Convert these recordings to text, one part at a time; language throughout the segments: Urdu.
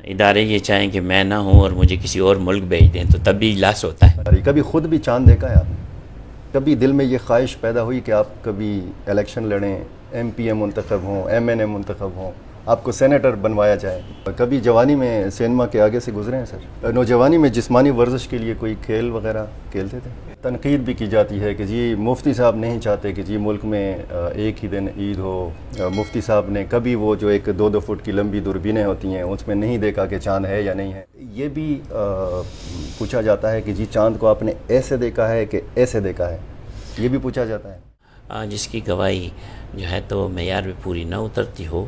ادارے یہ چاہیں کہ میں نہ ہوں اور مجھے کسی اور ملک بھیج دیں تو تب بھی لاس ہوتا ہے۔ کبھی خود بھی چاند دیکھا ہے آپ نے؟ کبھی دل میں یہ خواہش پیدا ہوئی کہ آپ کبھی الیکشن لڑیں، ایم پی ایم منتخب ہوں، ایم این اے منتخب ہوں، آپ کو سینیٹر بنوایا جائے؟ کبھی جوانی میں سینما کے آگے سے گزرے ہیں سر؟ نوجوانی میں جسمانی ورزش کے لیے کوئی کھیل وغیرہ کھیلتے تھے؟ تنقید بھی کی جاتی ہے کہ جی مفتی صاحب نہیں چاہتے کہ جی ملک میں ایک ہی دن عید ہو، مفتی صاحب نے کبھی وہ جو ایک 2-2 فٹ کی لمبی دوربینیں ہوتی ہیں اس میں نہیں دیکھا کہ چاند ہے یا نہیں ہے۔ یہ بھی پوچھا جاتا ہے کہ جی چاند کو آپ نے ایسے دیکھا ہے کہ ایسے دیکھا ہے، یہ بھی پوچھا جاتا ہے۔ جس کی گواہی جو ہے تو معیار بھی پوری نہ اترتی ہو،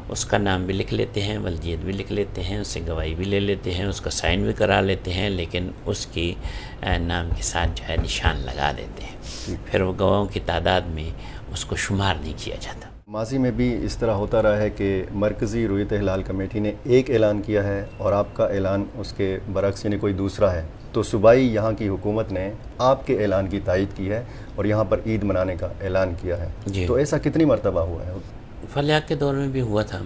اس کا نام بھی لکھ لیتے ہیں، ولدیت بھی لکھ لیتے ہیں، اس سے گواہی بھی لے لیتے ہیں، اس کا سائن بھی کرا لیتے ہیں، لیکن اس کی نام کے ساتھ جو ہے نشان لگا دیتے ہیں، پھر وہ گواہوں کی تعداد میں اس کو شمار نہیں کیا جاتا۔ ماضی میں بھی اس طرح ہوتا رہا ہے کہ مرکزی رویت ہلال کمیٹی نے ایک اعلان کیا ہے اور آپ کا اعلان اس کے برعکس یعنی کوئی دوسرا ہے، تو صوبائی یہاں کی حکومت نے آپ کے اعلان کی تائید کی ہے اور یہاں پر عید منانے کا اعلان کیا ہے، جی تو ایسا کتنی مرتبہ ہوا ہے؟ فلیاق کے دور میں بھی ہوا تھا،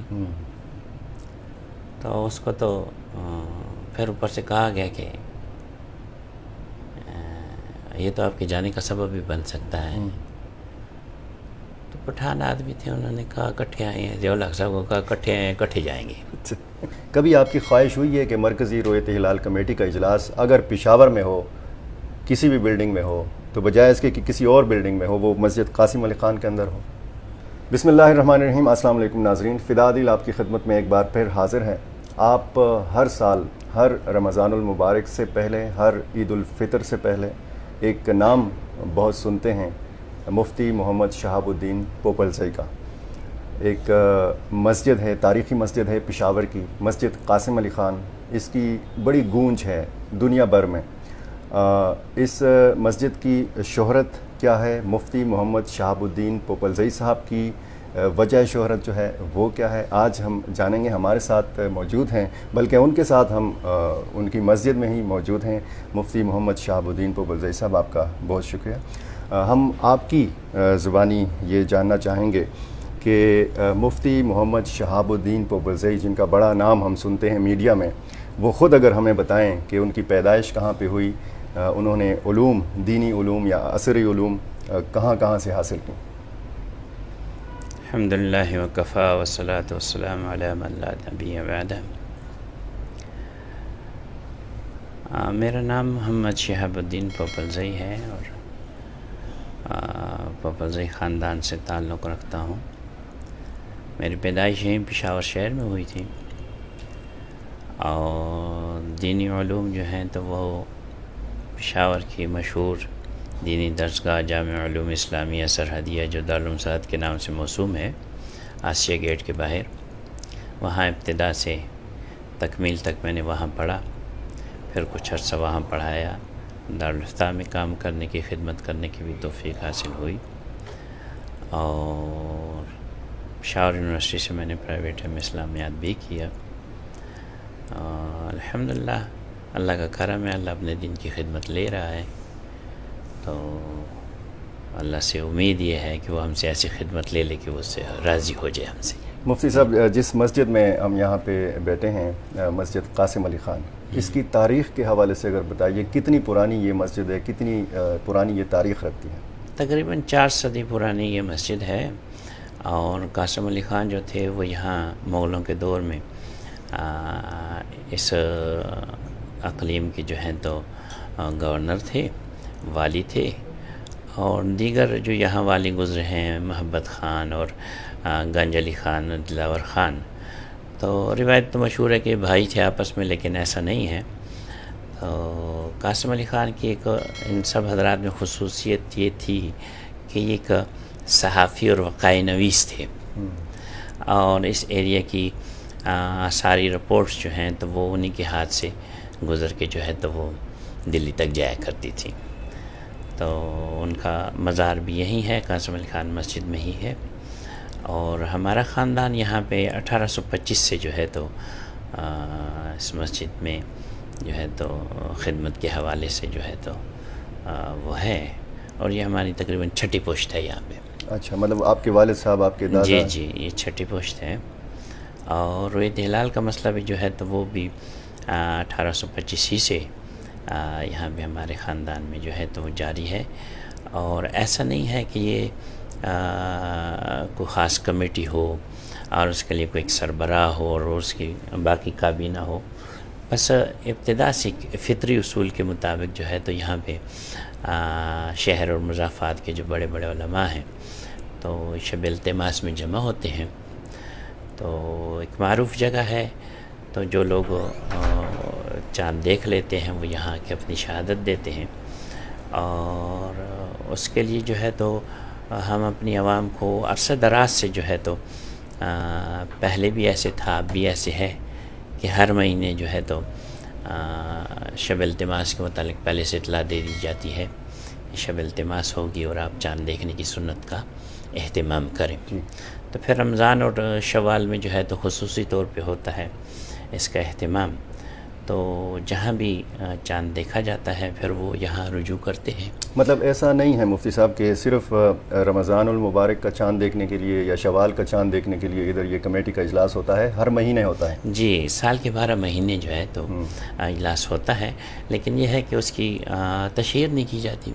تو اس کو تو پھر اوپر سے کہا گیا کہ یہ تو آپ کے جانے کا سبب بھی بن سکتا ہے، تو پٹھان آدمی تھے، انہوں نے کہا کٹھے آئے ہیں، ضیاء الحق صاحب کو کہا کٹھے آئے ہیں کٹھے جائیں گے۔ کبھی آپ کی خواہش ہوئی ہے کہ مرکزی رویت ہلال کمیٹی کا اجلاس اگر پشاور میں ہو، کسی بھی بلڈنگ میں ہو، تو بجائے اس کے کہ کسی اور بلڈنگ میں ہو، وہ مسجد قاسم علی خان کے اندر ہو؟ بسم اللہ الرحمن الرحیم۔ السلام علیکم ناظرین، فدا دل آپ کی خدمت میں ایک بار پھر حاضر ہیں۔ آپ ہر سال ہر رمضان المبارک سے پہلے، ہر عید الفطر سے پہلے ایک نام بہت سنتے ہیں، مفتی محمد شہاب الدین پوپلزئی کا۔ ایک مسجد ہے، تاریخی مسجد ہے پشاور کی، مسجد قاسم علی خان، اس کی بڑی گونج ہے دنیا بھر میں۔ اس مسجد کی شہرت کیا ہے؟ مفتی محمد شہاب الدین پوپلزئی صاحب کی وجہ شہرت جو ہے وہ کیا ہے؟ آج ہم جانیں گے۔ ہمارے ساتھ موجود ہیں، بلکہ ان کے ساتھ ہم ان کی مسجد میں ہی موجود ہیں، مفتی محمد شہاب الدین پوپلزئی صاحب، آپ کا بہت شکریہ۔ ہم آپ کی زبانی یہ جاننا چاہیں گے کہ مفتی محمد شہاب الدین پوپلزئی، جن کا بڑا نام ہم سنتے ہیں میڈیا میں، وہ خود اگر ہمیں بتائیں کہ ان کی پیدائش کہاں پہ ہوئی، انہوں نے علوم، دینی علوم یا عصری علوم کہاں کہاں سے حاصل کی؟ الحمدللہ وکفا والصلاۃ والسلام علی من لا نبی بعدہ۔ میرا نام محمد شہاب الدین پوپلزئی ہے اور پوپلزئی خاندان سے تعلق رکھتا ہوں۔ میری پیدائش یہیں پشاور شہر میں ہوئی تھی، اور دینی علوم جو ہیں تو وہ پشاور کی مشہور دینی درسگاہ جامع علوم اسلامیہ سرحدیہ، جو دارالعلوم سرحد کے نام سے موسوم ہے، آسیہ گیٹ کے باہر، وہاں ابتدا سے تکمیل تک میں نے وہاں پڑھا، پھر کچھ عرصہ وہاں پڑھایا، دارالفتاح میں کام کرنے کی، خدمت کرنے کی بھی توفیق حاصل ہوئی، اور پشاور یونیورسٹی سے میں نے پرائیویٹ میں اسلامیات بھی کیا۔ الحمدللہ اللہ کا کرم ہے، اللہ اپنے دین کی خدمت لے رہا ہے، تو اللہ سے امید یہ ہے کہ وہ ہم سے ایسی خدمت لے لے کہ وہ اس سے راضی ہو جائے ہم سے۔ مفتی صاحب، جس مسجد میں ہم یہاں پہ بیٹھے ہیں، مسجد قاسم علی خان، اس کی تاریخ کے حوالے سے اگر بتائیے، کتنی پرانی یہ مسجد ہے، کتنی پرانی یہ تاریخ رکھتی ہے؟ تقریباً 4 صدی پرانی یہ مسجد ہے، اور قاسم علی خان جو تھے وہ یہاں مغلوں کے دور میں اس اقلیم کے جو ہیں تو گورنر تھے، والی تھے، اور دیگر جو یہاں والی گزرے ہیں، محبت خان اور گنج علی خان، دلاور خان، تو روایت تو مشہور ہے کہ بھائی تھے آپس میں، لیکن ایسا نہیں ہے۔ تو قاسم علی خان کی ایک ان سب حضرات میں خصوصیت یہ تھی کہ یہ ایک صحافی اور وقائع نویس تھے، اور اس ایریا کی ساری رپورٹس جو ہیں تو وہ انہی کے ہاتھ سے گزر کے جو ہے تو وہ دلی تک جایا کرتی تھی۔ تو ان کا مزار بھی یہیں ہے، قاسم علی خان مسجد میں ہی ہے، اور ہمارا خاندان یہاں پہ 1825 سے جو ہے تو اس مسجد میں جو ہے تو خدمت کے حوالے سے جو ہے تو وہ ہے، اور یہ ہماری تقریباً 6ٹھی پشت ہے یہاں پہ۔ اچھا، مطلب آپ کے والد صاحب، آپ کے دادا؟ جی جی، یہ 6ٹھی پشت ہے، اور رویت ہلال کا مسئلہ بھی جو ہے تو وہ بھی 1825 سے یہاں پہ ہمارے خاندان میں جو ہے تو وہ جاری ہے. اور ایسا نہیں ہے کہ یہ کوئی خاص کمیٹی ہو اور اس کے لیے کوئی ایک سربراہ ہو اور اس کی باقی کابینہ ہو. بس ابتدا سے فطری اصول کے مطابق جو ہے تو یہاں پہ شہر اور مضافات کے جو بڑے بڑے علماء ہیں تو شب التماس میں جمع ہوتے ہیں. تو ایک معروف جگہ ہے، تو جو لوگ چاند دیکھ لیتے ہیں وہ یہاں کے اپنی شہادت دیتے ہیں. اور اس کے لیے جو ہے تو ہم اپنی عوام کو عرصہ دراز سے جو ہے تو پہلے بھی ایسے تھا، اب بھی ایسے ہے کہ ہر مہینے جو ہے تو شب التماس کے متعلق پہلے سے اطلاع دے دی جاتی ہے کہ شب التماس ہوگی اور آپ چاند دیکھنے کی سنت کا اہتمام کریں. تو پھر رمضان اور شوال میں جو ہے تو خصوصی طور پہ ہوتا ہے اس کا اہتمام. تو جہاں بھی چاند دیکھا جاتا ہے پھر وہ یہاں رجوع کرتے ہیں. مطلب ایسا نہیں ہے مفتی صاحب کہ صرف رمضان المبارک کا چاند دیکھنے کے لیے یا شوال کا چاند دیکھنے کے لیے ادھر یہ کمیٹی کا اجلاس ہوتا ہے، ہر مہینے ہوتا ہے؟ جی، سال کے 12 مہینے جو ہے تو اجلاس ہوتا ہے، لیکن یہ ہے کہ اس کی تشہیر نہیں کی جاتی.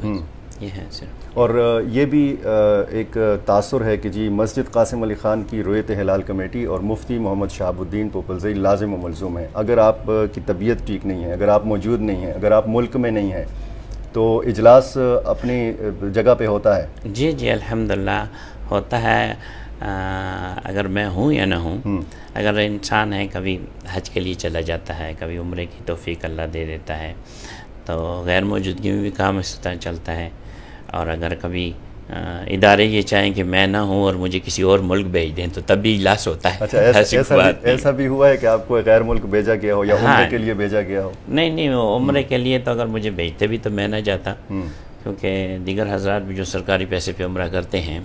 یہ ہے صرف. اور یہ بھی ایک تاثر ہے کہ جی مسجد قاسم علی خان کی رویت ہلال کمیٹی اور مفتی محمد شہاب الدین پوپلزئی لازم و ملزوم ہیں. اگر آپ کی طبیعت ٹھیک نہیں ہے، اگر آپ موجود نہیں ہیں، اگر آپ ملک میں نہیں ہیں تو اجلاس اپنی جگہ پہ ہوتا ہے؟ جی جی الحمدللہ ہوتا ہے. اگر میں ہوں یا نہ ہوں، اگر انسان ہے کبھی حج کے لیے چلا جاتا ہے، کبھی عمرے کی توفیق اللہ دے دیتا ہے تو غیر موجودگی میں بھی کام اس طرح چلتا ہے. اور اگر کبھی ادارے یہ چاہیں کہ میں نہ ہوں اور مجھے کسی اور ملک بھیج دیں تو تب بھی اجلاس ہوتا ہے. اچھا، ایسا بھی ہوا ہے کہ آپ کو غیر ملک بھیجا گیا ہو یا عمرے کے لیے بھیجا گیا ہو؟ نہیں، عمرے کے لیے تو اگر مجھے بھیجتے بھی تو میں نہ جاتا، کیونکہ دیگر حضرات بھی جو سرکاری پیسے پہ عمرہ کرتے ہیں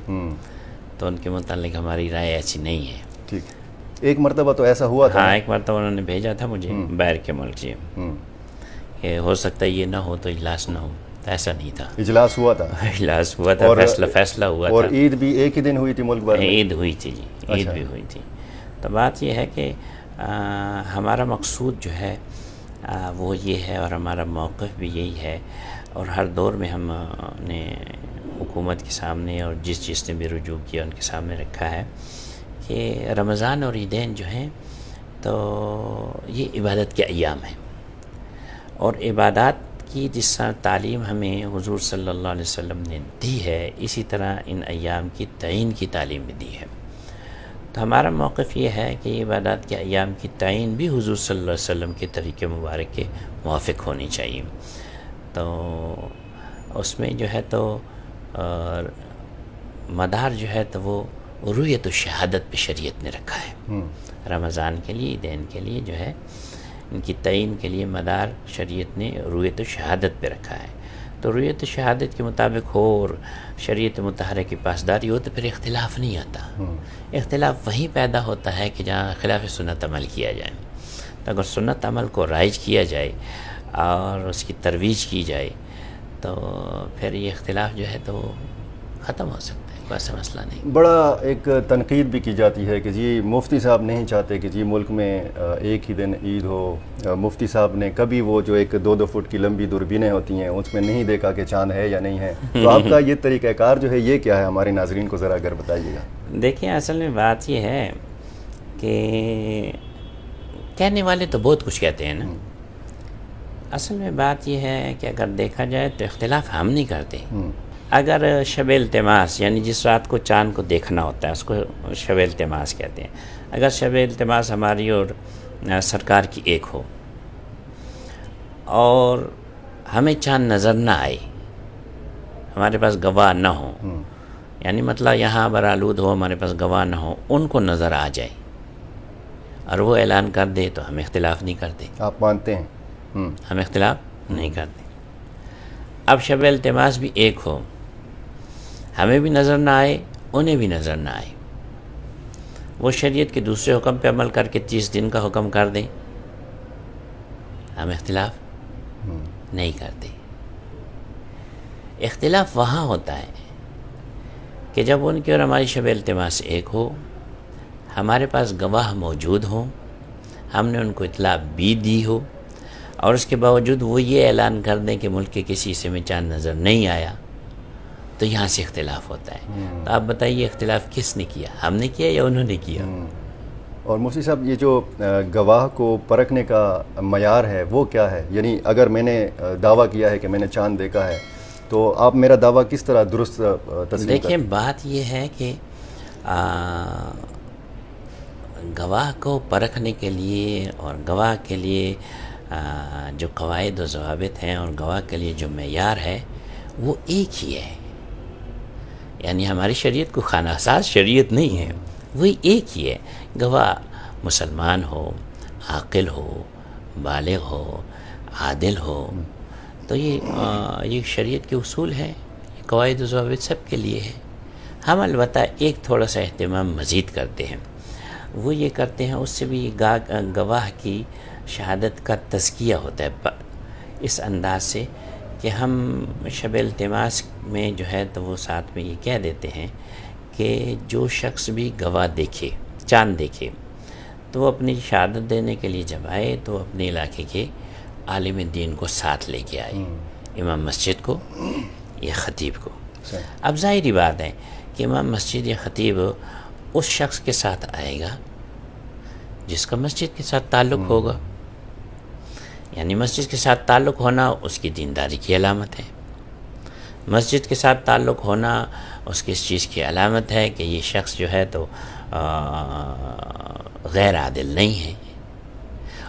تو ان کے متعلق ہماری رائے ایسی نہیں ہے. ٹھیک. ایک مرتبہ تو ایسا ہوا تھا؟ ہاں، ایک مرتبہ انہوں نے بھیجا تھا مجھے باہر کے ملک. جی، کہ ہو سکتا ہے یہ نہ ہو تو اجلاس نہ ہو. ایسا نہیں تھا. اجلاس ہوا تھا؟ اجلاس ہوا تھا، فیصلہ ہوا تھا. اور عید بھی ایک ہی دن ہوئی تھی ملک بھر میں؟ عید ہوئی تھی جی، عید بھی ہوئی تھی. تو بات یہ ہے کہ ہمارا مقصود جو ہے وہ یہ ہے اور ہمارا موقف بھی یہی ہے، اور ہر دور میں ہم نے حکومت کے سامنے اور جس نے بھی رجوع کیا ان کے سامنے رکھا ہے کہ رمضان اور عیدین جو ہیں تو یہ عبادت کے ایام ہیں، اور عبادات کی جس طرح تعلیم ہمیں حضور صلی اللہ علیہ وسلم نے دی ہے اسی طرح ان ایام کی تعین کی تعلیم بھی دی ہے. تو ہمارا موقف یہ ہے کہ عبادات کے ایام کی تعین بھی حضور صلی اللہ علیہ وسلم کے طریقے مبارک کے موافق ہونی چاہیے. تو اس میں جو ہے تو مدار جو ہے تو وہ رویت و شہادت پہ شریعت نے رکھا ہے. رمضان کے لیے، عیدین کے لیے جو ہے ان کی تعین کے لیے مدار شریعت نے رویت و شہادت پہ رکھا ہے. تو رویت و شہادت کے مطابق ہو اور شریعت مطہرہ کی پاسداری ہو تو پھر اختلاف نہیں آتا. اختلاف وہیں پیدا ہوتا ہے کہ جہاں خلاف سنت عمل کیا جائے. تو اگر سنت عمل کو رائج کیا جائے اور اس کی ترویج کی جائے تو پھر یہ اختلاف جو ہے تو ختم ہو سکتا ہے، کوئی ایسا مسئلہ نہیں. بڑا ایک تنقید بھی کی جاتی ہے کہ جی مفتی صاحب نہیں چاہتے کہ جی ملک میں ایک ہی دن عید ہو. مفتی صاحب نے کبھی وہ جو ایک 2-2 فٹ کی لمبی دوربینیں ہوتی ہیں اس میں نہیں دیکھا کہ چاند ہے یا نہیں ہے. تو آپ کا یہ طریقہ کار جو ہے یہ کیا ہے؟ ہمارے ناظرین کو ذرا اگر بتائیے گا. دیکھیں، اصل میں بات یہ ہے کہ کہنے والے تو بہت کچھ کہتے ہیں نا. اصل میں بات یہ ہے کہ اگر دیکھا جائے تو اختلاف ہم نہیں کرتے. اگر شب التماس یعنی جس رات کو چاند کو دیکھنا ہوتا ہے اس کو شب التماس کہتے ہیں. اگر شب التماس ہماری اور سرکار کی ایک ہو اور ہمیں چاند نظر نہ آئے، ہمارے پاس گواہ نہ ہو، یعنی مطلب یہاں برآلود ہو، ہمارے پاس گواہ نہ ہو، ان کو نظر آ جائے اور وہ اعلان کر دے تو ہم اختلاف نہیں کرتے. آپ مانتے ہیں؟ ہم اختلاف نہیں کرتے. اب شب التماس بھی ایک ہو، ہمیں بھی نظر نہ آئے، انہیں بھی نظر نہ آئے، وہ شریعت کے دوسرے حکم پہ عمل کر کے 30 دن کا حکم کر دیں، ہم اختلاف نہیں کرتے. اختلاف وہاں ہوتا ہے کہ جب ان کی اور ہماری شب التماس ایک ہو، ہمارے پاس گواہ موجود ہوں، ہم نے ان کو اطلاع بھی دی ہو، اور اس کے باوجود وہ یہ اعلان کر دیں کہ ملک کے کسی حصے میں چاند نظر نہیں آیا، تو یہاں سے اختلاف ہوتا ہے۔ تو آپ بتائیے اختلاف کس نے کیا، ہم نے کیا یا انہوں نے کیا؟ اور مفتی صاحب یہ جو گواہ کو پرکھنے کا معیار ہے وہ کیا ہے؟ یعنی اگر میں نے دعویٰ کیا ہے کہ میں نے چاند دیکھا ہے تو آپ میرا دعویٰ کس طرح درست تسلیم دیکھیں بات یہ ہے کہ گواہ کو پرکھنے کے لیے اور گواہ کے لیے جو قواعد و ضوابط ہیں اور گواہ کے لیے جو معیار ہے وہ ایک ہی ہے، یعنی ہماری شریعت کو خانہ ساز شریعت نہیں ہے، وہی ایک ہی ہے۔ گواہ مسلمان ہو، عاقل ہو، بالغ ہو، عادل ہو، تو یہ شریعت کے اصول ہیں، یہ قواعد و ضوابط سب کے لیے ہے۔ ہم البتہ ایک تھوڑا سا اہتمام مزید کرتے ہیں، وہ یہ کرتے ہیں اس سے بھی گواہ کی شہادت کا تزکیہ ہوتا ہے اس انداز سے کہ ہم شب التماس میں جو ہے تو وہ ساتھ میں یہ کہہ دیتے ہیں کہ جو شخص بھی گواہ دیکھے، چاند دیکھے، تو وہ اپنی شہادت دینے کے لیے جب آئے تو اپنے علاقے کے عالم دین کو ساتھ لے کے آئے، امام مسجد کو یا خطیب کو۔ اب ظاہری بات ہے کہ امام مسجد یا خطیب اس شخص کے ساتھ آئے گا جس کا مسجد کے ساتھ تعلق ہوگا، یعنی مسجد کے ساتھ تعلق ہونا اس کی دینداری کی علامت ہے، مسجد کے ساتھ تعلق ہونا اس کی اس چیز کی علامت ہے کہ یہ شخص جو ہے تو غیر عادل نہیں ہے۔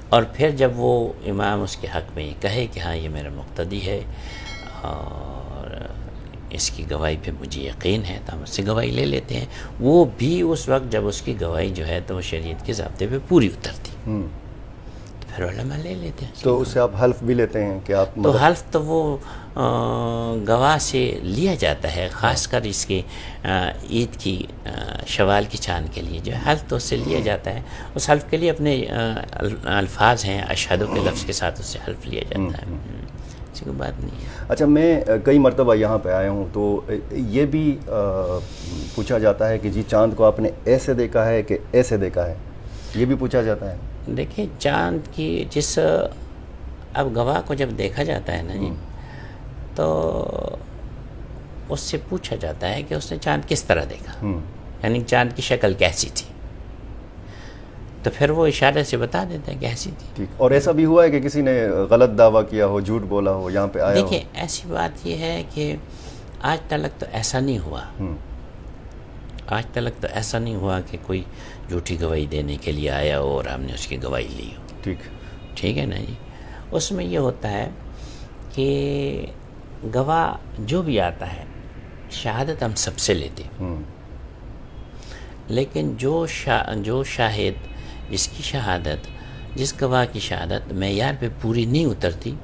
اور پھر جب وہ امام اس کے حق میں یہ کہے کہ ہاں یہ میرا مقتدی ہے اور اس کی گواہی پہ مجھے یقین ہے، تو ہم اس سے گواہی لے لیتے ہیں، وہ بھی اس وقت جب اس کی گواہی جو ہے تو وہ شریعت کے ضابطے پہ پوری اترتی، تو پھر علماء لے لیتے ہیں۔ تو اس سے آپ حلف بھی لیتے ہیں کہ آپ تو حلف تو وہ گواہ سے لیا جاتا ہے، خاص کر اس کے عید کی شوال کی چاند کے لیے جو حلف تو اس سے لیا جاتا ہے، اس حلف کے لیے اپنے الفاظ ہیں، اشہد کے لفظ کے ساتھ اس سے حلف لیا جاتا ہے، ایسی کوئی بات نہیں ہے۔ اچھا، میں کئی مرتبہ یہاں پہ آیا ہوں تو یہ بھی پوچھا جاتا ہے کہ جی چاند کو آپ نے ایسے دیکھا ہے کہ ایسے دیکھا ہے، یہ بھی پوچھا جاتا ہے؟ دیکھیں چاند کی اب گواہ کو جب دیکھا جاتا ہے نا جی، تو اس سے پوچھا جاتا ہے کہ اس نے چاند کس طرح دیکھا، یعنی چاند کی شکل کیسی تھی، تو پھر وہ اشارے سے بتا دیتا ہے کیسی تھی۔ ٹھیک، اور ایسا بھی ہوا ہے کہ کسی نے غلط دعویٰ کیا ہو، جھوٹ بولا ہو، یہاں پہ آیا ہو؟ دیکھیں ایسی بات یہ ہے کہ آج تلک تو ایسا نہیں ہوا، آج تلک تو ایسا نہیں ہوا کہ کوئی جھوٹی گواہی دینے کے لیے آیا ہو اور ہم نے اس کی گواہی لی ہو۔ ٹھیک ہے نا جی۔ اس میں یہ ہوتا ہے کہ گواہ جو بھی آتا ہے شہادت ہم سب سے لیتے، لیکن جو شاہد جس کی شہادت، جس گواہ کی شہادت معیار پہ پوری نہیں اترتی،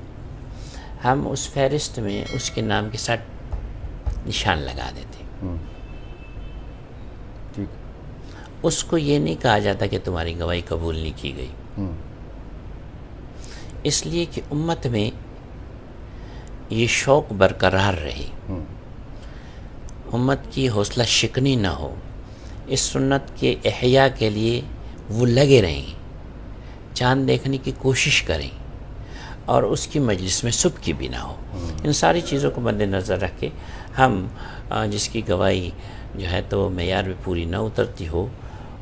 ہم اس فہرست میں اس کے نام کے ساتھ نشان لگا دیتے۔ اس کو یہ نہیں کہا جاتا کہ تمہاری گواہی قبول نہیں کی گئی، اس لیے کہ امت میں یہ شوق برقرار رہے، امت کی حوصلہ شکنی نہ ہو، اس سنت کے احیاء کے لیے وہ لگے رہیں، چاند دیکھنے کی کوشش کریں اور اس کی مجلس میں صبح کی بھی نہ ہو۔ ان ساری چیزوں کو مد نظر رکھ کے ہم جس کی گواہی جو ہے تو معیار میں پوری نہ اترتی ہو،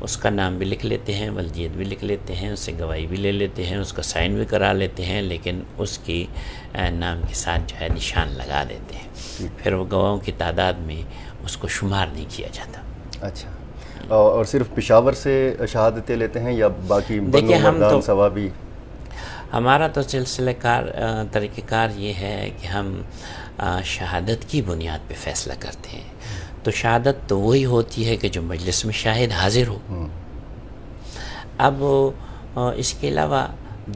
اس کا نام بھی لکھ لیتے ہیں، ولدیت بھی لکھ لیتے ہیں، اس سے گواہی بھی لے لیتے ہیں، اس کا سائن بھی کرا لیتے ہیں، لیکن اس کی نام کے ساتھ جو ہے نشان لگا دیتے ہیں، پھر وہ گواہوں کی تعداد میں اس کو شمار نہیں کیا جاتا۔ اچھا، اور صرف پشاور سے شہادتیں لیتے ہیں یا باقی بنو مردان ثوابی؟ ہمارا تو سلسلہ کار طریقہ کار یہ ہے کہ ہم شہادت کی بنیاد پہ فیصلہ کرتے ہیں، تو شہادت تو وہی ہوتی ہے کہ جو مجلس میں شاہد حاضر ہو۔ اب اس کے علاوہ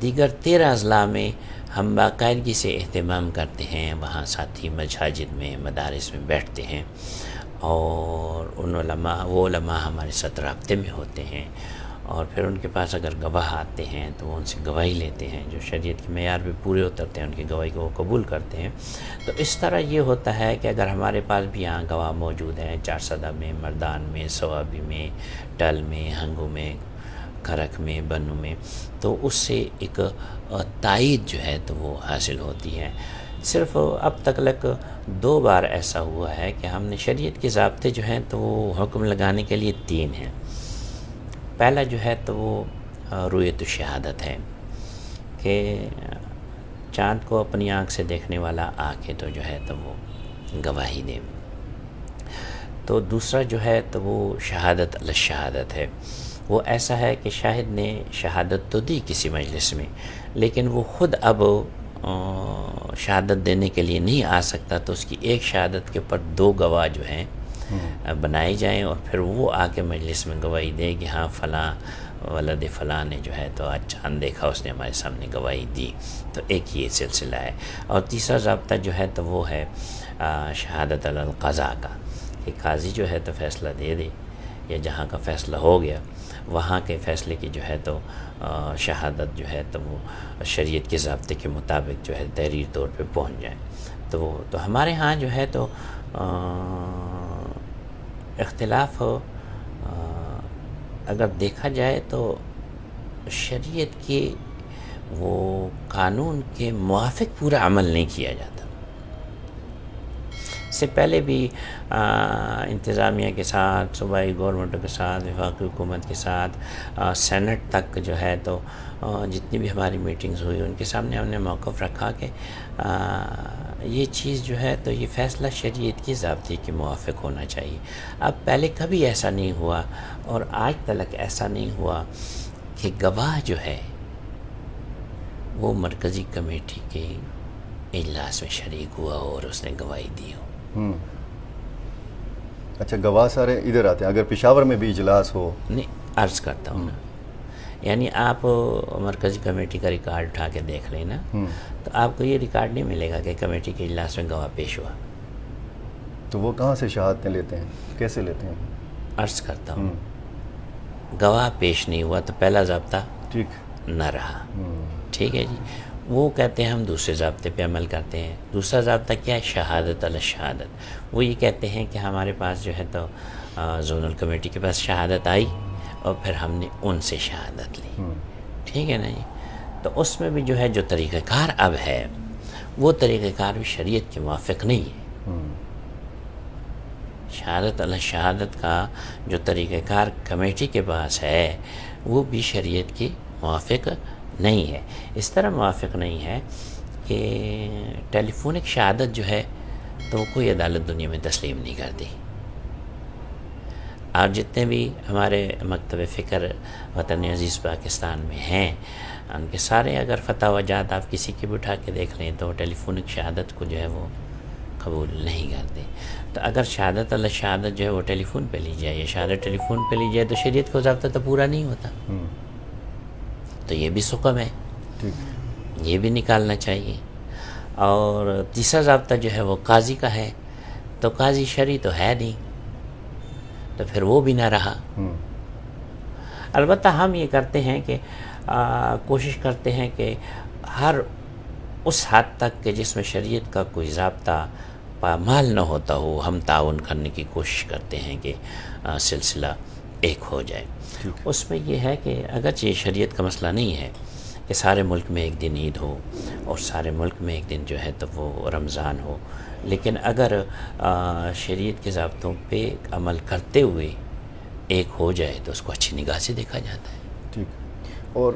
دیگر 13 اضلاع میں ہم باقاعدگی سے اہتمام کرتے ہیں، وہاں ساتھی مساجد میں، مدارس میں بیٹھتے ہیں اور وہ علماء ہمارے ساتھ رابطے میں ہوتے ہیں اور پھر ان کے پاس اگر گواہ آتے ہیں تو وہ ان سے گواہی لیتے ہیں، جو شریعت کے معیار پہ پورے اترتے ہیں ان کی گواہی کو وہ قبول کرتے ہیں۔ تو اس طرح یہ ہوتا ہے کہ اگر ہمارے پاس بھی یہاں گواہ موجود ہیں، چارسدہ میں، مردان میں، سوابی میں، ٹل میں، ہنگو میں، کھرک میں، بنو میں، تو اس سے ایک تائید جو ہے تو وہ حاصل ہوتی ہے۔ صرف اب تک 2 بار ایسا ہوا ہے کہ ہم نے شریعت کے ضابطے جو ہیں تو وہ حکم لگانے کے لیے 3 ہیں۔ پہلا جو ہے تو وہ رؤیت الشہادت ہے کہ چاند کو اپنی آنکھ سے دیکھنے والا آ کے تو جو ہے تو وہ گواہی دے۔ تو دوسرا جو ہے تو وہ شہادت علی الشہادت ہے، وہ ایسا ہے کہ شاہد نے شہادت تو دی کسی مجلس میں، لیکن وہ خود اب شہادت دینے کے لیے نہیں آ سکتا، تو اس کی ایک شہادت کے اوپر 2 گواہ جو ہیں بنائے جائیں، اور پھر وہ آ کے مجلس میں گواہی دے کہ ہاں فلاں ولد فلاں نے جو ہے تو آج چاند دیکھا، اس نے ہمارے سامنے گواہی دی۔ تو ایک یہ سلسلہ ہے۔ اور تیسرا ضابطہ جو ہے تو وہ ہے شہادت علی القضاء کا، کہ قاضی جو ہے تو فیصلہ دے دے، یا جہاں کا فیصلہ ہو گیا وہاں کے فیصلے کی جو ہے تو شہادت جو ہے تو وہ شریعت کے ضابطے کے مطابق جو ہے تحریر طور پہ پہنچ جائے۔ تو ہمارے ہاں جو ہے تو اختلاف اگر دیکھا جائے تو شریعت کے وہ قانون کے موافق پورا عمل نہیں کیا جاتا۔ اس سے پہلے بھی انتظامیہ کے ساتھ، صوبائی گورنمنٹوں کے ساتھ، وفاقی حکومت کے ساتھ، سینٹ تک جو ہے تو جتنی بھی ہماری میٹنگز ہوئی ان کے سامنے ہم نے موقف رکھا کہ یہ چیز جو ہے تو یہ فیصلہ شریعت کی ضابطے کے موافق ہونا چاہیے۔ اب پہلے کبھی ایسا نہیں ہوا، اور آج تک ایسا نہیں ہوا کہ گواہ جو ہے وہ مرکزی کمیٹی کے اجلاس میں شریک ہوا اور اس نے گواہی دی ہو۔ اچھا، گواہ سارے ادھر آتے ہیں؟ اگر پشاور میں بھی اجلاس ہو؟ نہیں، عرض کرتا ہوں نا، یعنی آپ مرکزی کمیٹی کا ریکارڈ اٹھا کے دیکھ لیں نا، تو آپ کو یہ ریکارڈ نہیں ملے گا کہ کمیٹی کے اجلاس میں گواہ پیش ہوا۔ تو وہ کہاں سے شہادتیں لیتے ہیں، کیسے لیتے ہیں؟ عرض کرتا ہوں، گواہ پیش نہیں ہوا تو پہلا ضابطہ ٹھیک نہ رہا، ٹھیک ہے جی۔ وہ کہتے ہیں ہم دوسرے ضابطے پہ عمل کرتے ہیں۔ دوسرا ضابطہ کیا ہے؟ شہادت علی الشہادت۔ وہ یہ کہتے ہیں کہ ہمارے پاس جو ہے تو زونل کمیٹی کے پاس شہادت آئی اور پھر ہم نے ان سے شہادت لی، ٹھیک ہے نا جی۔ تو اس میں بھی جو ہے جو طریقہ کار اب ہے وہ طریقہ کار بھی شریعت کے موافق نہیں ہے۔ شہادت علی الشہادت کا جو طریقہ کار کمیٹی کے پاس ہے وہ بھی شریعت کی موافق نہیں ہے۔ اس طرح موافق نہیں ہے کہ ٹیلی فونک شہادت جو ہے تو کوئی عدالت دنیا میں تسلیم نہیں کرتی، اور جتنے بھی ہمارے مکتب فکر وطن عزیز پاکستان میں ہیں ان کے سارے اگر فتح وجات آپ کسی کی بھی اٹھا کے دیکھ لیں تو ٹیلی فونک شہادت کو جو ہے وہ قبول نہیں کرتے۔ تو اگر شہادت علی شہادت جو ہے وہ ٹیلی فون پہ لی جائے یا شہادت ٹیلی فون پہ لی جائے تو شریعت کو ضابطہ تو پورا نہیں ہوتا، تو یہ بھی سقم ہے، یہ بھی نکالنا چاہیے۔ اور تیسرا ضابطہ جو ہے وہ قاضی کا ہے، تو قاضی شرعی تو ہے نہیں، تو پھر وہ بھی نہ رہا۔ البتہ ہم یہ کرتے ہیں کہ کوشش کرتے ہیں کہ ہر اس حد تک کہ جس میں شریعت کا کوئی ضابطہ پامال نہ ہوتا ہو ہم تعاون کرنے کی کوشش کرتے ہیں کہ سلسلہ ایک ہو جائے۔ اس میں یہ ہے کہ اگرچہ یہ شریعت کا مسئلہ نہیں ہے کہ سارے ملک میں ایک دن عید ہو اور سارے ملک میں ایک دن جو ہے تو وہ رمضان ہو، لیکن اگر شریعت کے ضابطوں پہ عمل کرتے ہوئے ایک ہو جائے تو اس کو اچھی نگاہ سے دیکھا جاتا ہے۔ ٹھیک۔ اور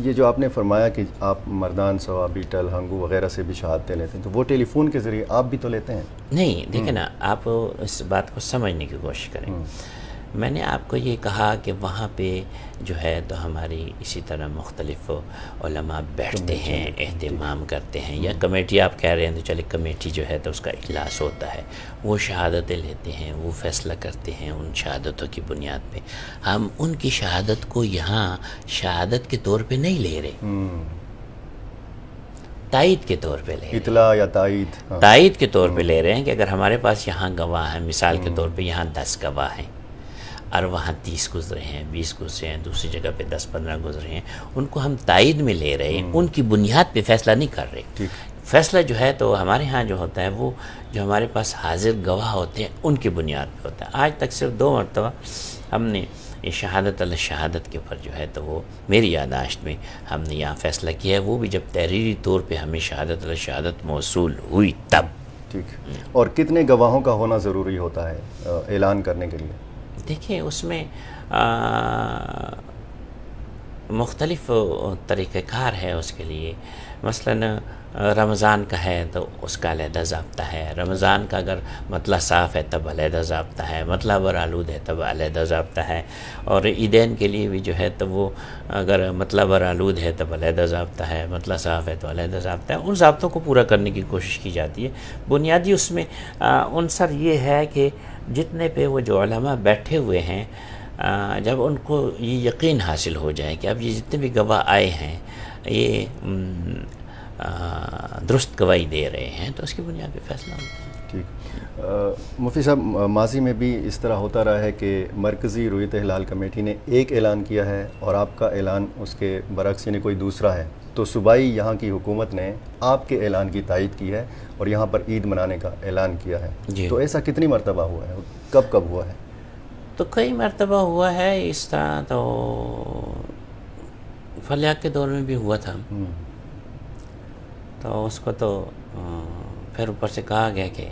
یہ جو آپ نے فرمایا کہ آپ مردان، سوابی، ٹل، ہنگو وغیرہ سے بھی شہادتیں لیتے ہیں، تو وہ ٹیلی فون کے ذریعے آپ بھی تو لیتے ہیں؟ نہیں، دیکھیں نا، آپ اس بات کو سمجھنے کی کوشش کریں۔ میں نے آپ کو یہ کہا کہ وہاں پہ جو ہے تو ہماری اسی طرح مختلف علماء بیٹھتے ہیں، اہتمام کرتے ہیں، یا کمیٹی آپ کہہ رہے ہیں تو چلے کمیٹی جو ہے تو اس کا اجلاس ہوتا ہے، وہ شہادتیں لیتے ہیں، وہ فیصلہ کرتے ہیں ان شہادتوں کی بنیاد پہ۔ ہم ان کی شہادت کو یہاں شہادت کے طور پہ نہیں لے رہے، تائید کے طور پہ لے رہے ہیں، اطلاع یا تائید، تائید کے طور پہ لے رہے ہیں کہ اگر ہمارے پاس یہاں گواہ ہیں، مثال کے طور پہ یہاں 10 گواہ ہیں، اور وہاں 30 گزرے ہیں، 20 گزرے ہیں، دوسری جگہ پہ 10-15 گزرے ہیں، ان کو ہم تائید میں لے رہے ہیں، ان کی بنیاد پہ فیصلہ نہیں کر رہے۔ فیصلہ جو ہے تو ہمارے ہاں جو ہوتا ہے وہ جو ہمارے پاس حاضر گواہ ہوتے ہیں ان کی بنیاد پہ ہوتا ہے۔ آج تک صرف 2 مرتبہ ہم نے یہ شہادت علی شہادت کے اوپر جو ہے تو وہ میری یادداشت میں ہم نے یہاں فیصلہ کیا ہے، وہ بھی جب تحریری طور پہ ہمیں شہادت علی شہادت موصول ہوئی تب۔ ٹھیک، اور کتنے گواہوں کا ہونا ضروری ہوتا ہے اعلان کرنے کے لیے؟ دیکھیں اس میں مختلف طریقہ کار ہے اس کے لیے۔ مثلا رمضان کا ہے تو اس کا علیحدہ ضابطہ ہے، رمضان کا اگر مطلع صاف ہے تب علیحدہ ضابطہ ہے، مطلع برآلود ہے تب علیحدہ ضابطہ ہے، اور عیدین کے لیے بھی جو ہے تو وہ اگر مطلع برآلود ہے تب علیحدہ ضابطہ ہے، مطلع صاف ہے تو علیحدہ ضابطہ ہے۔ ان ضابطوں کو پورا کرنے کی کوشش کی جاتی ہے۔ بنیادی اس میں عنصر یہ ہے کہ جتنے پہ وہ جو علماء بیٹھے ہوئے ہیں، جب ان کو یہ یقین حاصل ہو جائے کہ اب یہ جتنے بھی گواہ آئے ہیں یہ درست گواہی دے رہے ہیں تو اس کی بنیاد پہ فیصلہ ہوتا ہے۔ ٹھیک، مفتی صاحب ماضی میں بھی اس طرح ہوتا رہا ہے کہ مرکزی رویت ہلال کمیٹی نے ایک اعلان کیا ہے اور آپ کا اعلان اس کے برعکس یعنی کوئی دوسرا ہے، تو صوبائی یہاں کی حکومت نے آپ کے اعلان کی تائید کی ہے اور یہاں پر عید منانے کا اعلان کیا ہے۔ جی، تو ایسا کتنی مرتبہ ہوا ہے، کب کب ہوا ہے؟ تو کئی مرتبہ ہوا ہے اس طرح، تو فلیاق کے دور میں بھی ہوا تھا، تو اس کو تو پھر اوپر سے کہا گیا کہ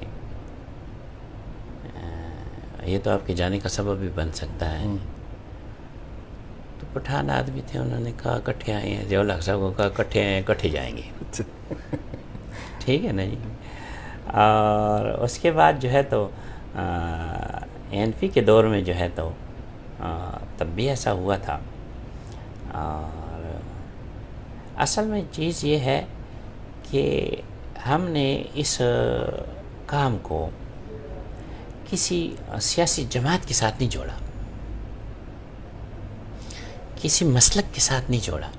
یہ تو آپ کے جانے کا سبب بھی بن سکتا ہے۔ تو پٹھان آدمی تھے، انہوں نے کہا کٹھے آئے ہیں، ضیاء الحق صاحب کو کہا کٹھے آئے ہیں کٹھے جائیں گے۔ ٹھیک ہے نا جی۔ اور اس کے بعد جو ہے تو NP کے دور میں جو ہے تو تب بھی ایسا ہوا تھا۔ اور اصل میں چیز یہ ہے کہ ہم نے اس کام کو کسی سیاسی جماعت کے ساتھ نہیں جوڑا، کسی مسلک کے ساتھ نہیں جوڑا،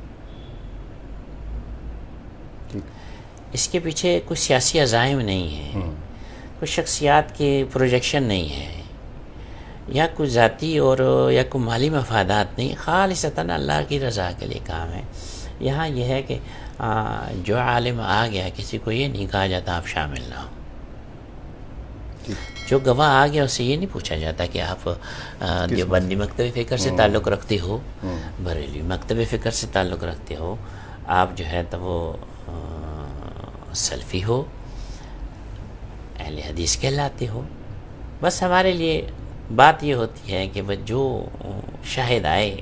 اس کے پیچھے کوئی سیاسی عزائم نہیں ہے، کوئی شخصیات کے پروجیکشن نہیں ہے، یا کوئی ذاتی اور یا کوئی مالی مفادات نہیں، خالصتاً اللہ کی رضا کے لیے کام ہے۔ یہاں یہ ہے کہ جو عالم آ گیا کسی کو یہ نہیں کہا جاتا آپ شامل نہ ہو، جو گواہ آ گیا اس سے یہ نہیں پوچھا جاتا کہ آپ دیوبندی مکتب فکر سے تعلق رکھتے ہو، بریلوی مکتب فکر سے تعلق رکھتے ہو، آپ جو ہے تو وہ سلفی ہو، اہل حدیث کہلاتے ہو۔ بس ہمارے لیے بات یہ ہوتی ہے کہ جو شاہد آئے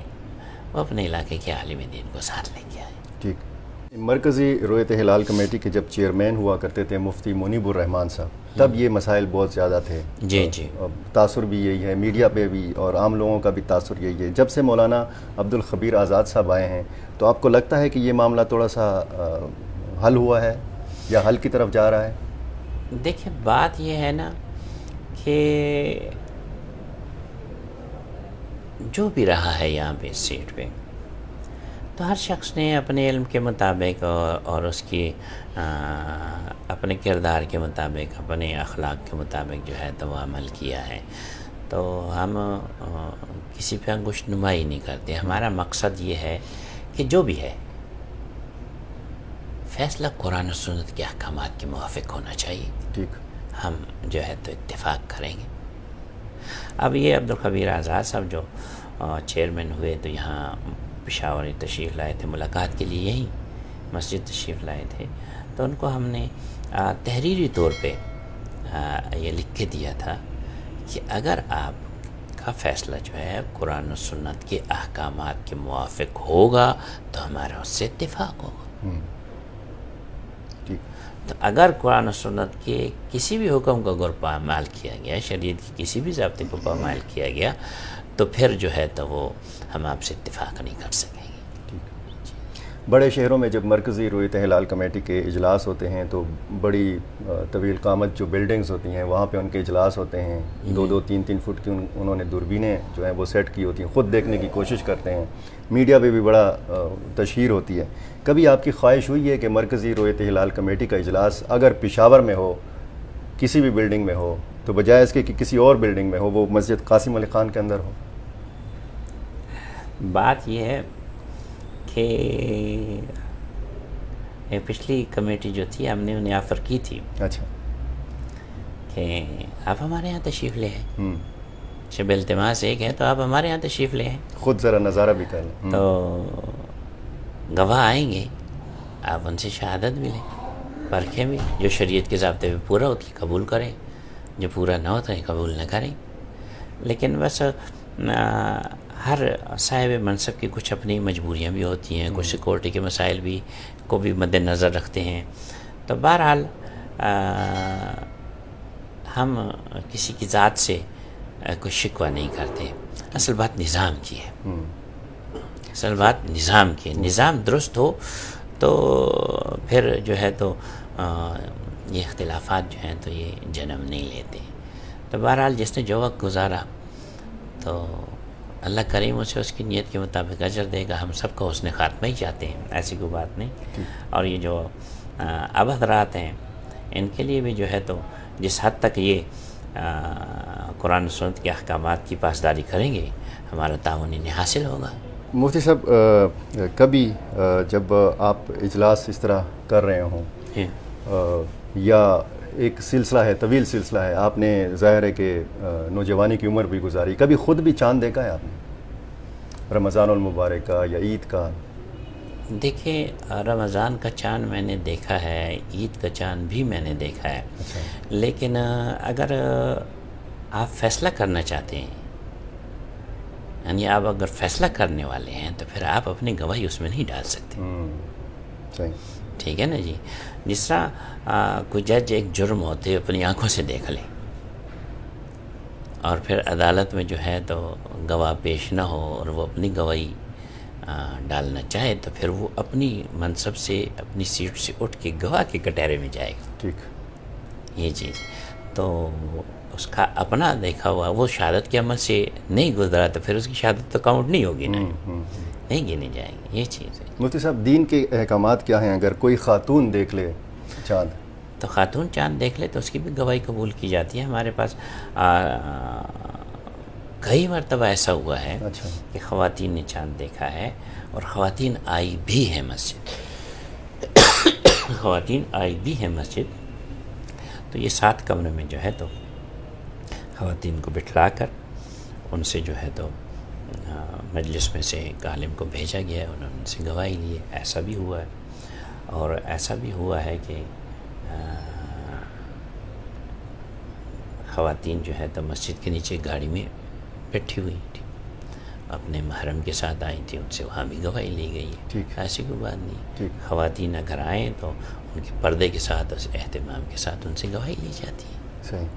وہ اپنے علاقے کے عالم دین کو ساتھ لے کے آئے۔ ٹھیک، مرکزی رویت ہلال کمیٹی کے جب چیئرمین ہوا کرتے تھے مفتی منیب الرحمان صاحب، تب یہ مسائل بہت زیادہ تھے۔ جی جی، تاثر بھی یہی ہے، میڈیا پہ بھی اور عام لوگوں کا بھی تاثر یہی ہے۔ جب سے مولانا عبدالخبیر آزاد صاحب آئے ہیں تو آپ کو لگتا ہے کہ یہ معاملہ تھوڑا سا حل ہوا ہے یا حل کی طرف جا رہا ہے؟ دیکھیں بات یہ ہے نا کہ جو بھی رہا ہے یہاں پہ اس سیٹ پہ، تو ہر شخص نے اپنے علم کے مطابق اور اس کی اپنے کردار کے مطابق، اپنے اخلاق کے مطابق جو ہے تو وہ عمل کیا ہے۔ تو ہم کسی پہ انگشت نمائی نہیں کرتے۔ ہمارا مقصد یہ ہے کہ جو بھی ہے فیصلہ قرآن و سنت کے احکامات کے موافق ہونا چاہیے۔ ٹھیک، ہم جو ہے تو اتفاق کریں گے۔ اب یہ عبدالخبیر آزاد صاحب جو چیئرمین ہوئے تو یہاں پشاور تشریف لائے تھے ملاقات کے لیے، یہیں مسجد تشریف لائے تھے، تو ان کو ہم نے تحریری طور پہ یہ لکھ کے دیا تھا کہ اگر آپ کا فیصلہ جو ہے قرآن و سنت کے احکامات کے موافق ہوگا تو ہمارا اس سے اتفاق ہوگا۔ تو اگر قرآن و سنت کے کسی بھی حکم کو اگر پامال کیا گیا، شریعت کی کسی بھی ضابطے کو پامال کیا گیا، تو پھر جو ہے تو وہ ہم آپ سے اتفاق نہیں کر سکیں گے۔ بڑے شہروں میں جب مرکزی رویت ہلال کمیٹی کے اجلاس ہوتے ہیں تو بڑی طویل قامت جو بلڈنگز ہوتی ہیں وہاں پہ ان کے اجلاس ہوتے ہیں، 2-2 3-3 فٹ کی انہوں نے دوربینیں جو ہیں وہ سیٹ کی ہوتی ہیں، خود دیکھنے کی کوشش کرتے ہیں، میڈیا پہ بھی بڑا تشہیر ہوتی ہے۔ کبھی آپ کی خواہش ہوئی ہے کہ مرکزی رویت ہلال کمیٹی کا اجلاس اگر پشاور میں ہو، کسی بھی بلڈنگ میں ہو، تو بجائے اس کے کہ کسی اور بلڈنگ میں ہو، وہ مسجد قاسم علی خان کے اندر ہو؟ بات یہ ہے کہ پچھلی کمیٹی جو تھی ہم نے انہیں آفر کی تھی اچھا کہ آپ ہمارے یہاں تشریف لے آئیں، شب التماس ایک ہے تو آپ ہمارے یہاں تشریف لے آئیں، خود ذرا نظارہ بھی کر لیں. تو گواہ آئیں گے، آپ ان سے شہادت بھی لیں، پرکھیں بھی، جو شریعت کے ضابطے پہ پورا ہوتا ہے قبول کریں، جو پورا نہ ہوتا ہے قبول نہ کریں. لیکن بس ہر صاحب منصب کی کچھ اپنی مجبوریاں بھی ہوتی ہیں، کچھ سیکورٹی کے مسائل بھی کو بھی مد نظر رکھتے ہیں. تو بہرحال ہم کسی کی ذات سے کوئی شکوہ نہیں کرتے. اصل بات نظام کی ہے، اصل بات نظام کی ہے. نظام درست ہو تو پھر جو ہے تو یہ اختلافات جو ہیں تو یہ جنم نہیں لیتے. تو بہرحال جس نے جو وقت گزارا تو اللہ کریم اسے اس کی نیت کے مطابق اجر دے گا. ہم سب کو حسن خاتمہ ہی چاہتے ہیں، ایسی کوئی بات نہیں. اور یہ جو اب حضرات ہیں ان کے لیے بھی جو ہے تو جس حد تک یہ قرآن و سنت کے احکامات کی پاسداری کریں گے ہمارا تعاون انہیں حاصل ہوگا. مفتی صاحب کبھی جب آپ اجلاس اس طرح کر رہے ہوں یا ایک سلسلہ ہے، طویل سلسلہ ہے، آپ نے ظاہر ہے کہ نوجوانی کی عمر بھی گزاری، کبھی خود بھی چاند دیکھا ہے آپ نے رمضان المبارک کا یا عید کا؟ دیکھیں رمضان کا چاند میں نے دیکھا ہے، عید کا چاند بھی میں نے دیکھا ہے. لیکن اگر آپ فیصلہ کرنا چاہتے ہیں، یعنی آپ اگر فیصلہ کرنے والے ہیں تو پھر آپ اپنی گواہی اس میں نہیں ڈال سکتے. صحیح، ٹھیک ہے نا جی. جس طرح کوئی جج ایک جرم ہوتے اپنی آنکھوں سے دیکھ لے اور پھر عدالت میں جو ہے تو گواہ پیش نہ ہو اور وہ اپنی گواہی ڈالنا چاہے تو پھر وہ اپنی منصب سے اپنی سیٹ سے اٹھ کے گواہ کے کٹہرے میں جائے گا. ٹھیک، یہ چیز تو اس کا اپنا دیکھا ہوا وہ شہادت کے عمل سے نہیں گزرا تو پھر اس کی شہادت تو کاؤنٹ نہیں ہوگی نا، نہیں گنی جائے گی. یہ چیز ہے. مفتی صاحب دین کے احکامات کیا ہیں؟ اگر کوئی خاتون دیکھ لے چاند تو خاتون چاند دیکھ لے تو اس کی بھی گواہی قبول کی جاتی ہے. ہمارے پاس کئی مرتبہ ایسا ہوا ہے کہ خواتین نے چاند دیکھا ہے اور خواتین آئی بھی ہیں مسجد، خواتین آئی بھی ہیں مسجد. تو یہ 7 کمرے میں جو ہے تو خواتین کو بٹھلا کر ان سے جو ہے تو مجلس میں سے ایک عالم کو بھیجا گیا ہے، انہوں نے ان سے گواہی لی ہے. ایسا بھی ہوا ہے. اور ایسا بھی ہوا ہے کہ خواتین جو ہے تو مسجد کے نیچے گاڑی میں بیٹھی ہوئی تھی، اپنے محرم کے ساتھ آئی تھی، ان سے وہاں بھی گواہی لی گئی ہے. ایسی کوئی بات نہیں. خواتین اگر آئیں تو ان کے پردے کے ساتھ اہتمام کے ساتھ ان سے گواہی لی جاتی ہے. صحیح.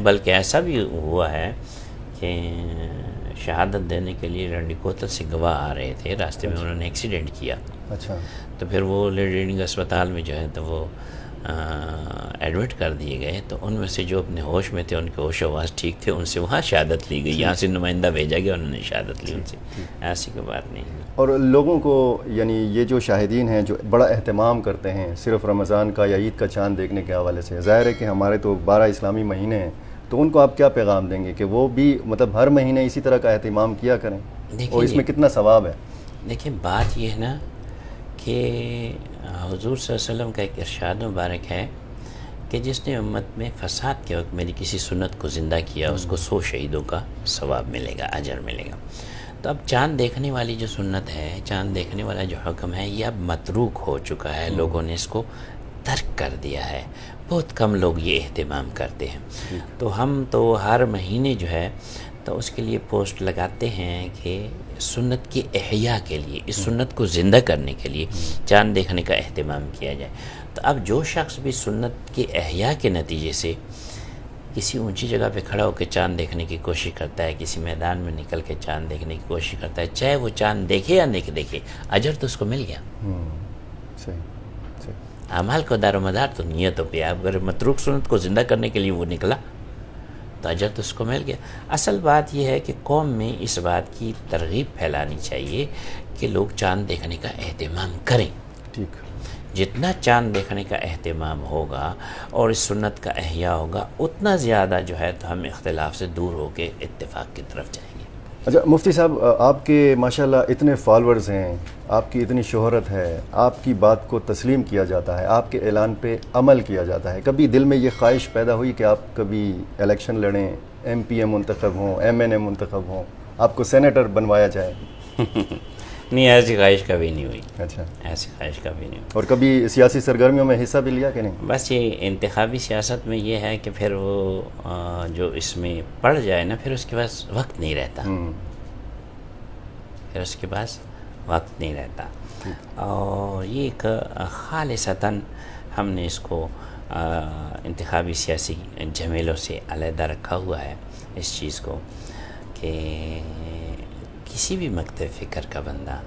بلکہ ایسا بھی ہوا ہے کہ شہادت دینے کے لیے رنڈی کوتل سے گواہ آ رہے تھے، راستے میں انہوں نے ایکسیڈنٹ کیا. اچھا. تو پھر وہ لیڈی اسپتال میں جو ہے تو وہ ایڈمٹ کر دیے گئے. تو ان میں سے جو اپنے ہوش میں تھے، ان کے ہوش آواز ٹھیک تھے، ان سے وہاں شہادت لی گئی. یہاں سے نمائندہ بھیجا گیا، انہوں نے شہادت لی ان سے. ایسی کوئی بات نہیں. اور لوگوں کو یعنی یہ جو شاہدین ہیں جو بڑا اہتمام کرتے ہیں صرف رمضان کا یا عید کا چاند دیکھنے کے حوالے سے، ظاہر ہے کہ ہمارے تو 12 اسلامی مہینے ہیں، تو ان کو آپ کیا پیغام دیں گے کہ وہ بھی مطلب ہر مہینے اسی طرح کا اہتمام کیا کریں اور اس میں کتنا ثواب ہے؟ دیکھیں بات یہ ہے نا کہ حضور صلی اللہ علیہ وسلم کا ایک ارشاد مبارک ہے کہ جس نے امت میں فساد کے وقت میری کسی سنت کو زندہ کیا اس کو 100 شہیدوں کا ثواب ملے گا، اجر ملے گا. تو اب چاند دیکھنے والی جو سنت ہے، چاند دیکھنے والا جو حکم ہے، یہ اب متروک ہو چکا ہے. لوگوں نے اس کو ترک کر دیا ہے. بہت کم لوگ یہ اہتمام کرتے ہیں. تو ہم تو ہر مہینے جو ہے تو اس کے لیے پوسٹ لگاتے ہیں کہ سنت کی احیاء کے لیے، اس سنت کو زندہ کرنے کے لیے چاند دیکھنے کا اہتمام کیا جائے. تو اب جو شخص بھی سنت کی احیاء کے نتیجے سے کسی اونچی جگہ پہ کھڑا ہو کے چاند دیکھنے کی کوشش کرتا ہے، کسی میدان میں نکل کے چاند دیکھنے کی کوشش کرتا ہے، چاہے وہ چاند دیکھے یا نہیں دیکھے، اجر تو اس کو مل گیا. اعمال کو دار و مدار تو نیتوں پہ. اگر متروک سنت کو زندہ کرنے کے لیے وہ نکلا تو اجر تو اس کو مل گیا. اصل بات یہ ہے کہ قوم میں اس بات کی ترغیب پھیلانی چاہیے کہ لوگ چاند دیکھنے کا اہتمام کریں. ٹھیک. جتنا چاند دیکھنے کا اہتمام ہوگا اور اس سنت کا احیاء ہوگا، اتنا زیادہ جو ہے تو ہم اختلاف سے دور ہو کے اتفاق کی طرف جائیں گے. اچھا مفتی صاحب، آپ کے ماشاءاللہ اتنے فالورز ہیں، آپ کی اتنی شہرت ہے، آپ کی بات کو تسلیم کیا جاتا ہے، آپ کے اعلان پہ عمل کیا جاتا ہے، کبھی دل میں یہ خواہش پیدا ہوئی کہ آپ کبھی الیکشن لڑیں، ایم پی اے منتخب ہوں، ایم این اے منتخب ہوں، آپ کو سینیٹر بنوایا جائے؟ نہیں، ایسی خواہش کبھی نہیں ہوئی. اچھا. ایسی خواہش کبھی نہیں ہوئی. اور کبھی سیاسی سرگرمیوں میں حصہ بھی لیا کہ نہیں؟ بس یہ انتخابی سیاست میں یہ ہے کہ پھر وہ جو اس میں پڑ جائے نا، پھر اس کے پاس وقت نہیں رہتا. پھر اس کے پاس وقت نہیں رہتا. اور یہ ایک خالصتاً ہم نے اس کو انتخابی سیاسی جھمیلوں سے علیحدہ رکھا ہوا ہے اس چیز کو، کہ کسی بھی مکتب فکر کا بندہ،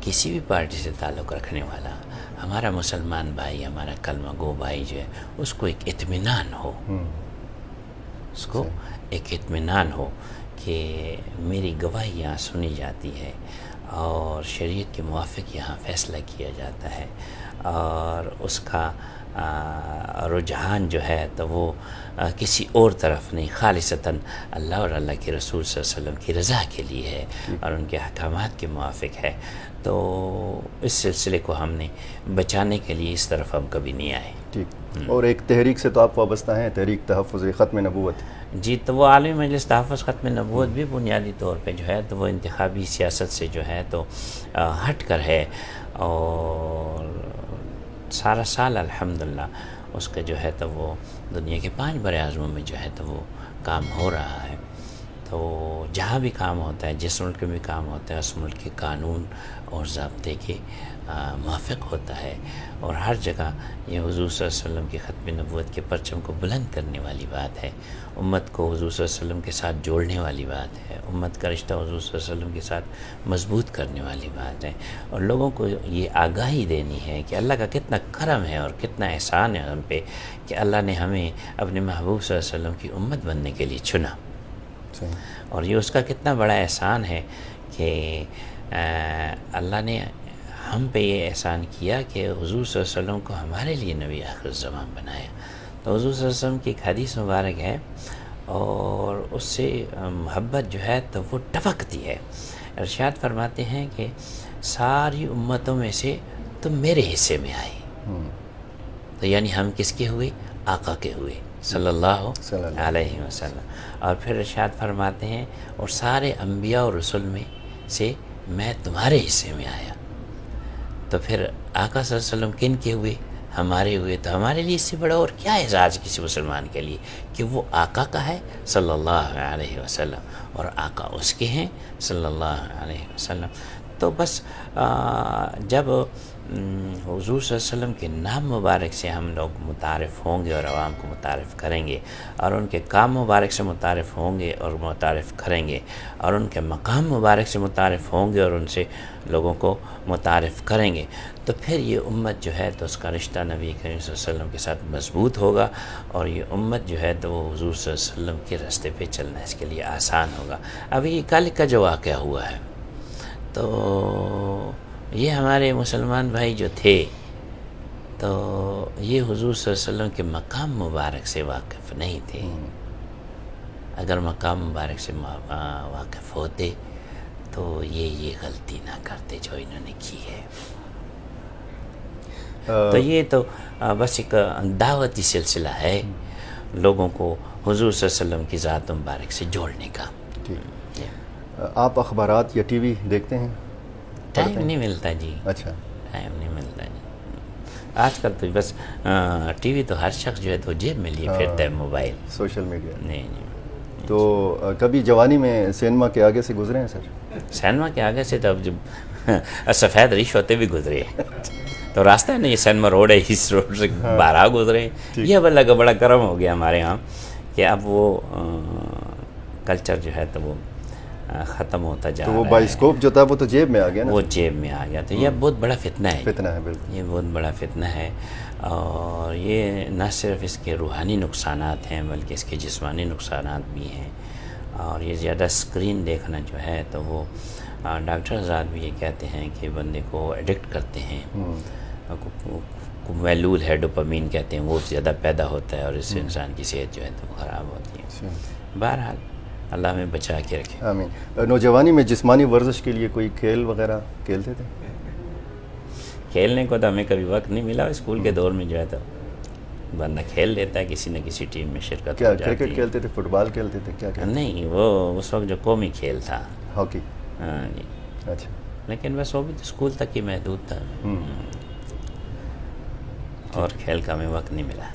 کسی بھی پارٹی سے تعلق رکھنے والا، ہمارا مسلمان بھائی، ہمارا کلمہ گو بھائی جو ہے، اس کو ایک اطمینان ہو، اس کو ایک اطمینان ہو کہ میری گواہی یہاں سنی جاتی ہے اور شریعت کے موافق یہاں فیصلہ کیا جاتا ہے، اور اس کا رجحان جو ہے تو وہ کسی اور طرف نہیں، خالصتاً اللہ اور اللہ کے رسول صلی اللہ علیہ وسلم کی رضا کے لیے ہے اور ان کے احکامات کے موافق ہے. تو اس سلسلے کو ہم نے بچانے کے لیے اس طرف ہم کبھی نہیں آئے. ٹھیک. اور ایک تحریک سے تو آپ وابستہ ہیں، تحریک تحفظ ختم نبوت. جی، تو وہ عالمی مجلس تحفظ ختم نبوت بھی بنیادی طور پہ جو ہے تو وہ انتخابی سیاست سے جو ہے تو ہٹ کر ہے، اور سارا سال الحمدللہ اس کا جو ہے تو وہ دنیا کے 5 بر اعظموں میں جو ہے تو وہ کام ہو رہا ہے. تو جہاں بھی کام ہوتا ہے، جس ملک میں بھی کام ہوتا ہے، اس ملک کے قانون اور ضابطے کے موافق ہوتا ہے، اور ہر جگہ یہ حضور صلی اللہ علیہ وسلم کی ختم نبوت کے پرچم کو بلند کرنے والی بات ہے، امت کو حضور صلی اللہ علیہ وسلم کے ساتھ جوڑنے والی بات ہے، امت کا رشتہ حضور صلی اللہ علیہ وسلم کے ساتھ مضبوط کرنے والی بات ہے، اور لوگوں کو یہ آگاہی دینی ہے کہ اللہ کا کتنا کرم ہے اور کتنا احسان ہے ہم پہ کہ اللہ نے ہمیں اپنے محبوب صلی اللہ علیہ وسلم کی امت بننے کے لیے چنا. اور یہ اس کا کتنا بڑا احسان ہے کہ اللہ نے ہم پہ یہ احسان کیا کہ حضور صلی اللہ علیہ وسلم کو ہمارے لیے نبی آخر الزمان بنایا. تو حضور صلی اللہ علیہ وسلم کی ایک حدیث مبارک ہے، اور اس سے محبت جو ہے تو وہ ٹپکتی ہے. ارشاد فرماتے ہیں کہ ساری امتوں میں سے تم میرے حصے میں آئی. تو یعنی ہم کس کے ہوئے؟ آقا کے ہوئے صلی اللہ علیہ وسلم. اور پھر ارشاد فرماتے ہیں اور سارے انبیاء اور رسول میں سے میں تمہارے حصے میں آیا. تو پھر آقا صلی اللہ علیہ وسلم کن کے ہوئے؟ ہمارے ہوئے. تو ہمارے لیے اس سے بڑا اور کیا اعزاز کسی مسلمان کے لیے کہ وہ آقا کا ہے صلی اللہ علیہ وسلم، اور آقا اس کے ہیں صلی اللہ علیہ وسلم. تو بس جب حضور صلی اللہ علیہ وسلم کے نام مبارک سے ہم لوگ متعارف ہوں گے اور عوام کو متعارف کریں گے، اور ان کے کام مبارک سے متعارف ہوں گے اور متعارف کریں گے، اور ان کے مقام مبارک سے متعارف ہوں گے اور ان سے لوگوں کو متعارف کریں گے، تو پھر یہ امت جو ہے تو اس کا رشتہ نبی کریم صلی اللہ علیہ وسلم کے ساتھ مضبوط ہوگا، اور یہ امت جو ہے تو وہ حضور صلی اللہ علیہ وسلم کے راستے پہ چلنا اس کے لیے آسان ہوگا. ابھی یہ کل کا جو واقعہ ہوا ہے، تو یہ ہمارے مسلمان بھائی جو تھے تو یہ حضور صلی اللہ علیہ وسلم کے مقام مبارک سے واقف نہیں تھے. اگر مقام مبارک سے واقف ہوتے تو یہ غلطی نہ کرتے جو انہوں نے کی ہے. تو یہ تو بس ایک دعوتی سلسلہ ہے لوگوں کو حضور صلی اللہ علیہ وسلم کی ذات مبارک سے جوڑنے کا. آپ اخبارات یا ٹی وی دیکھتے ہیں؟ ٹائم نہیں ملتا جی. اچھا. ٹائم نہیں ملتا جی. آج کل تو بس ٹی وی تو ہر شخص جو ہے تو جیب میں لیے پھرتا ہے، موبائل، سوشل میڈیا. نہیں. تو کبھی جوانی میں سینما کے آگے سے گزرے ہیں سر؟ سینما کے آگے سے تو اب جب سفید ریش ہوتے بھی گزرے تو راستہ ہے نا، یہ سینما روڈ ہے، اس روڈ سے بارہ گزرے. یہ اب اللہ کا بڑا کرم ہو گیا ہمارے ہاں کہ اب وہ کلچر جو ہے تو وہ ختم ہوتا جا رہا ہے. تو وہ بائسکوپ جو تھا وہ تو جیب میں آ گیا نا، وہ جیب میں آ گیا. تو یہ بہت بڑا فتنہ ہے. بالکل یہ بہت بڑا فتنہ ہے، اور یہ نہ صرف اس کے روحانی نقصانات ہیں بلکہ اس کے جسمانی نقصانات بھی ہیں. اور یہ زیادہ اسکرین دیکھنا جو ہے تو وہ ڈاکٹر حضرات بھی یہ کہتے ہیں کہ بندے کو ایڈکٹ کرتے ہیں. محلول ہے ڈوپامین کہتے ہیں، وہ زیادہ پیدا ہوتا ہے اور اس سے انسان کی صحت جو ہے تو خراب ہوتی ہے. بہرحال اللہ ہمیں بچا کے رکھے. آمین. نوجوانی میں جسمانی ورزش کے لیے کوئی کھیل وغیرہ کھیلتے تھے؟ کھیلنے کو تو ہمیں کبھی وقت نہیں ملا اسکول کے دور میں جو ہے تو ورنہ کھیل لیتا ہے کسی نہ کسی ٹیم میں شرکت کیا ہو جاتی ہے. کرکٹ کھیلتے تھے، فٹ بال کھیلتے تھے، کیا کھیلتے نہیں وہ اس وقت جو قومی کھیل تھا. ہاکی؟ ہاں جی. اچھا. لیکن بس وہ بھی تو اسکول تک ہی محدود تھا اور کھیل کا ہمیں وقت نہیں ملا.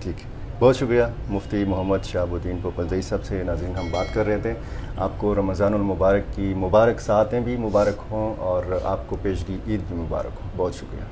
ٹھیک ہے، بہت شکریہ مفتی محمد شہاب الدین پوپلزئی صاحب سے. ناظرین ہم بات کر رہے تھے. آپ کو رمضان المبارک کی مبارک ساعتیں بھی مبارک ہوں اور آپ کو پیشگی عید بھی مبارک ہوں. بہت شکریہ.